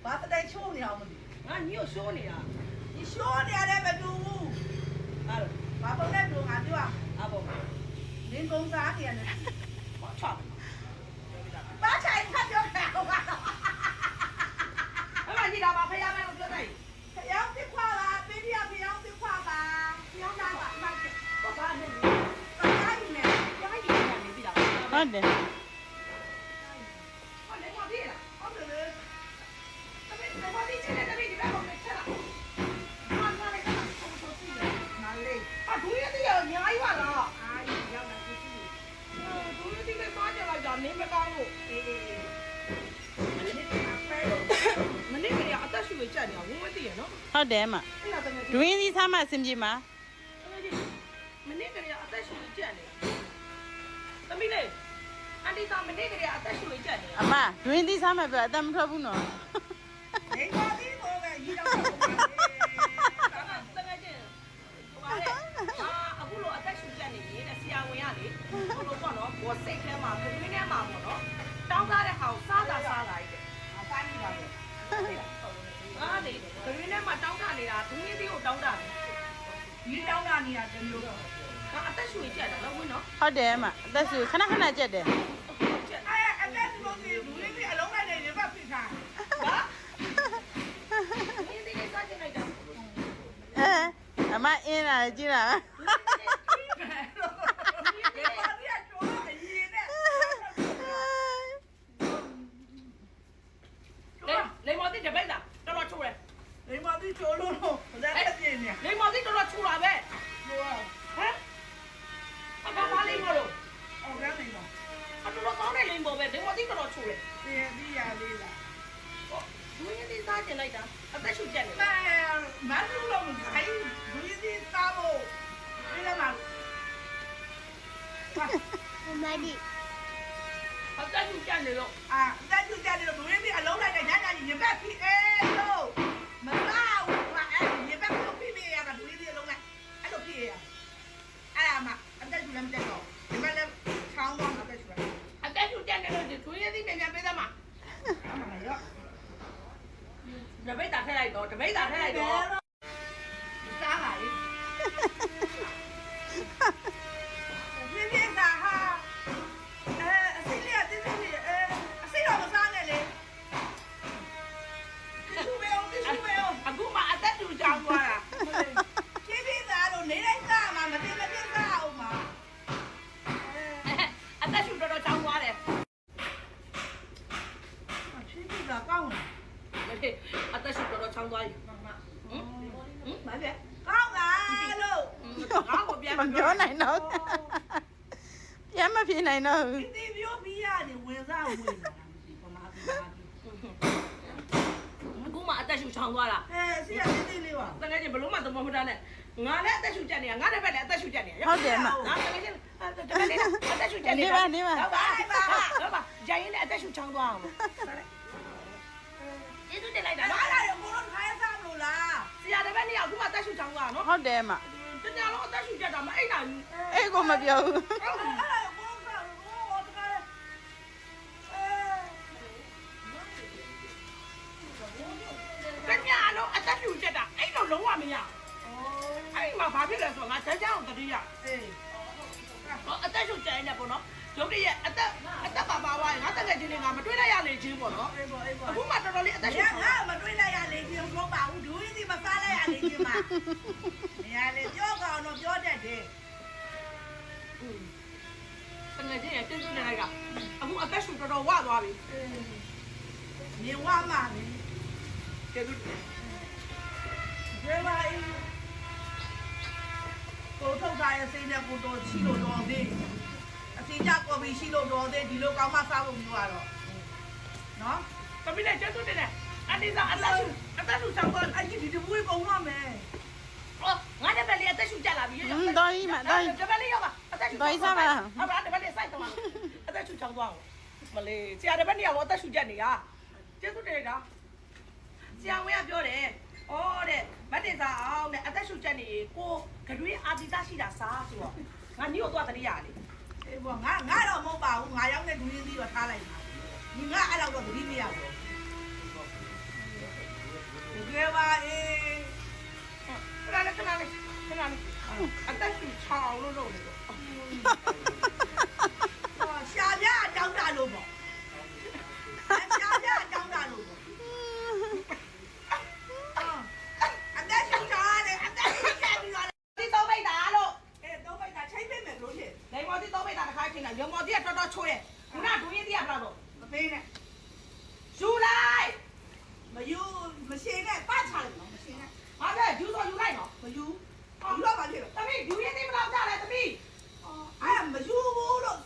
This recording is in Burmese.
ဘာတိုင်ချိုးနေအောင်မလို့ ငါညို့ရှိုးနေတာ ဒီရှိုးနေရတယ်မတူဘူး အဲ့လို ဘာပုံနဲ့တူငါပြော အဘော လင်းကုန်းစားနေရတယ် ဘာချာ ဘာချိုင်ဖတ်ပြောတာဟုတ်ပါ အဲ့ဒါကြီးတာပါဖယားမဲကိုပြောလိုက် ဖျောင်းပြခွာပါပေးပြဖျောင်းပြခွာပါဖျောင်းသားပါမှတ်တယ် ဘာဘာနဲ့ ဘာသာယူနေ ကြားကြီးနေနေပြီလား ဟုတ်တယ် ဟောလေမပြေးလား ဟုတ်တယ်လေ တပည့်တပည့်ချင်းတဲ့တပည့်ဒီဘက်ကိုချက်လာဟာငါလည်းကတော့ဆိုစီတယ် ငါလေး ဟာဒူရည်ရအများကြီးပါလား အာယူရောက်လာကြည့်ကြည့် ဒူရည်လည်းစားကြလိုက်တာနေမကောင်းလို့ အေးမနေ့ကပဲ မနေ့ကလေးအသက်ရှူရကြနေအောင်ဝင်မသိရနော် ဟုတ်တယ်မ အဲ့ဒါတကယ် ဒွင်းသီးစားမှအဆင်ပြေမှာ မနေ့ကလေးအသက်ရှူရကြနေသမီးလေးအန်တီသားမနေ့ကလေးအသက်ရှူရကြနေ အမဒွင်းသီးစားမှပြောအသက်မထွက်ဘူးနော် နေပါသေးတော့ပဲရီတော့ပါလေ တကယ်ချင်းဟိုပါလေအခုလိုအသက်ရှူကြနေတယ်ဆရာဝန်ကလေဘို့လို့ပေါ့နော်ဘောစိတ်ထဲမှာခွေးထဲမှာပေါ့နော်တောင်းစားတဲ့ဟာကိုစားတာတဲ့ အစားနေပါလေ အားလေခွေးထဲမှာတောင်းတာနေတာဒူးရည်သေးကိုတောင်းတာတယ် ဒီတောင်းတာနေရတမျိုး အသက်ရှူရကြတယ်နော်ဝင်နော် ဟုတ်တယ်အမအသက်ရှူခဏခဏကြက်တယ် အဲ့အတက်ဒီလိုစီလူလေးကြီးအလုံးလိုက်နေရပါဖြစ်တာ ဟာဒူးရည်သေးလေးစားကြလိုက်တာ အမအင်းလာကြည့်လား ဒီပါရီချိုးနေရင်းနဲ့ လေမော်တိတပိတ်လားတော်တော်ချိုးတယ် ဒီမှာဒီချိုးလို့တော့ဇာတ်ပြင်းနေ လေမော်တိတော်တော်ချိုးတာပဲ ဟို ဟမ်အဘာပါလိမ့်မလို့ အော်ရနေတော့ အတော်ကောင်းတဲ့လိမ့်ပေါ်ပဲလေမော်တိတော်တော်ချိုးတယ် ဒီဒီရလေးလား ဒူးရည်သေးစားကြလိုက်တာအသက်ရှူကြတယ် မမလူလုံးခိုင်းဒီဒီသားဖို့ဒီလည်းမ မဒီ အသက်ရှူကြနေလို့ အာတက်ကြတယ်လို့ဒီဒီအလုံးလိုက်နေညညညင်ဘက်ဖြစ်အေးလို့မသားဘူးကအဲ့ညင်ဘက်ကိုဖြစ်ပြရတာဒီဒီအလုံးလိုက်အဲ့လိုဖြစ်ရအဲ့အမအတက်ကြလည်းမတက်တော့ဒီမဲ့လည်းချောင်းတော့အတက်ကြတယ် အသက်ရှူကြနေလို့ဒူးရည်သေးပြန်ပြန်ပေးသမှာ အမရော တပိတ်တာထည့်လိုက်တော့တပိတ်တာထည့်လိုက်တော့ စားပါလေဒီဒီစားဟာအစိလေးတင်းတင်းလေးအစိတော့မစားနဲ့လေဒီလိုပဲဒီလိုပဲ အခုမှအသက်ရှူချောင်းသွားတာ ဒီဒီစားတော့နေလိုက်စားမှာမတင်မတင်စားအောင်ပါ အသက်ရှူတော်တော်ချောင်းသွားတယ် ဒီဒီစားကောင်းလား အသက်ရှူတော်တော်ချောင်းသွားပြီဟမ်ဘာလဲ ကောင်းလားလို့ ငါ့ကိုပြန် မပြောနိုင်တော့ပြန်မပြေနိုင်တော့ ဒီဒီမျိုးပြီးရတယ်ဝင်စားဝင်လာဒီပမာပြီးပါ အခုမှအသက်ရှူချောင်းသွားတာ ဆီရဒီဒီလေးပါ တကယ်ချင်းဘလို့မှသဘောမထားနဲ့ငါလည်းအသက်ရှူကြနေတာငါလည်းပဲလည်းအသက်ရှူကြနေတာ ဟုတ်တယ်မ ငါတကယ်ချင်းတကယ်ချင်းအသက်ရှူကြနေတာ နေပါ ဟုတ်ပါဂျိုင်းနဲ့အသက်ရှူချောင်းသွားအောင်ကျေးဇူးတင်လိုက်တာ လာလာရဘုံထိုင်းစားလို့လား ဆရာတပည့်နှစ်ယောက်အခုမှအသက်ရှူချောင်းသွားနော် ဟုတ်တယ်မ တကယ်လုံးအသက်ရှူကြတာမအိတ်နိုင်ဘူး အဲ့ကိုမပြောဘူး အဲ့ဒါဘုံစားလို့တကယ် တကယ်လုံးအသက်ရှူကြတာအဲ့တော့လုံးဝမရအဲ့မှာဘာဖြစ်လဲဆိုတော့ငါဇက်ကြောင်တတိယ အေး အသက်ရှူကြနေပေါ့နော်ရုပ်တရက်အသက်ပါပါဝါငါတကယ်ချင်းငါမတွေ့လိုက်ရလေချင်းပေါ့နော် အေးပေါ့အေးပေါ့ အခုမှတော်တော်လေးအသက်ရှူ ငါမတွေးလိုက်ရလေဒီမဟုတ်ပါဘူးဒူးကြီးမစားလိုက်ရလေဒီမှာနေရာလေပြောကောင်းတော့ပြောတတ်တယ် တကယ်ချင်းတင်းတင်းနေလိုက်ကအခုအသက်ရှူတော်တော်ဝသွားပြီ နေဝမှာလေ ကျေးဇူး ဒီပါအေးကိုထုတ်ထားရစိနဲ့ကိုတော့ချီလို့တော်သေးအစီကြကော်ပီရှိလို့တော်သေးဒီလိုကောင်းမှစားဖို့မျိုးကတော့နော် သမီးလေးကျေးဇူးတင်တယ်အန်ဒီသာအသက်ရှူချောင်းသွား အဲ့ဒီဒီဘူးပုံမှန်မယ် အော်ငါတပည့်လေးအသက်ရှူကြလာပြီ တော်ကြီးမတော်ကြီး တပည့်လေးရောက်ပါအသက်ရှူဟုတ်ပါတပည့်လေးစိုက်တော့အသက်ရှူချောင်းသွားအောင်မလေးဆရာတပည့်နှစ်ယောက်အသက်ရှူကြနေရကျေးဇူးတင်တာဆရာဝန်ကပြောတယ်ဩတဲ့မတ်တင်စားအောင်တဲ့အသက်ရှူကြနေကိုကတွေးအာတိတရှိတာစားဆိုတော့ငါညို့သွားတရိယာလေ အေးပေါ့ငါတော့မဟုတ်ပါဘူးငါရောက်တဲ့ဒူးရင်းသီးတော့ထားလိုက်ပါဒီငါအဲ့တော့သတိမရဘူး ကယ်ပါအေး ခဏလေးအသက်ရှူချောင်းလို့လုပ်နေတော့ ရှာပြအကြောင်းတာလို့ပေါ့ရှာပြအကြောင်းတာလို့ပေါ့အသက်ရှူချောင်းရတယ်အသက်ရှူချောင်းပြီးတော့ ဒီသုံးမိတ်တာလို့ တော့ဘိုက်တာချိန်ပေးမယ်လို့ဖြစ် လိမ္မော်တိသုံးမိတ်တာတစ်ခါချိန်တာရုံမော်တိကတော်တော်ချိုးတယ်ခုနဒူရင်တိကဘယ်လောက်တော့ မပေးနဲ့ ယူလိုက် မယူမရှင်းနဲ့ပတ်ချလိုက်နော်မရှင်းနဲ့ ငါလည်းယူဆိုယူလိုက်နော် မယူယူတော့ပါဖြစ် သမီးယူရင်တိဘယ်လောက်ကြလဲသမီး အဲ့မယူဘူးလို့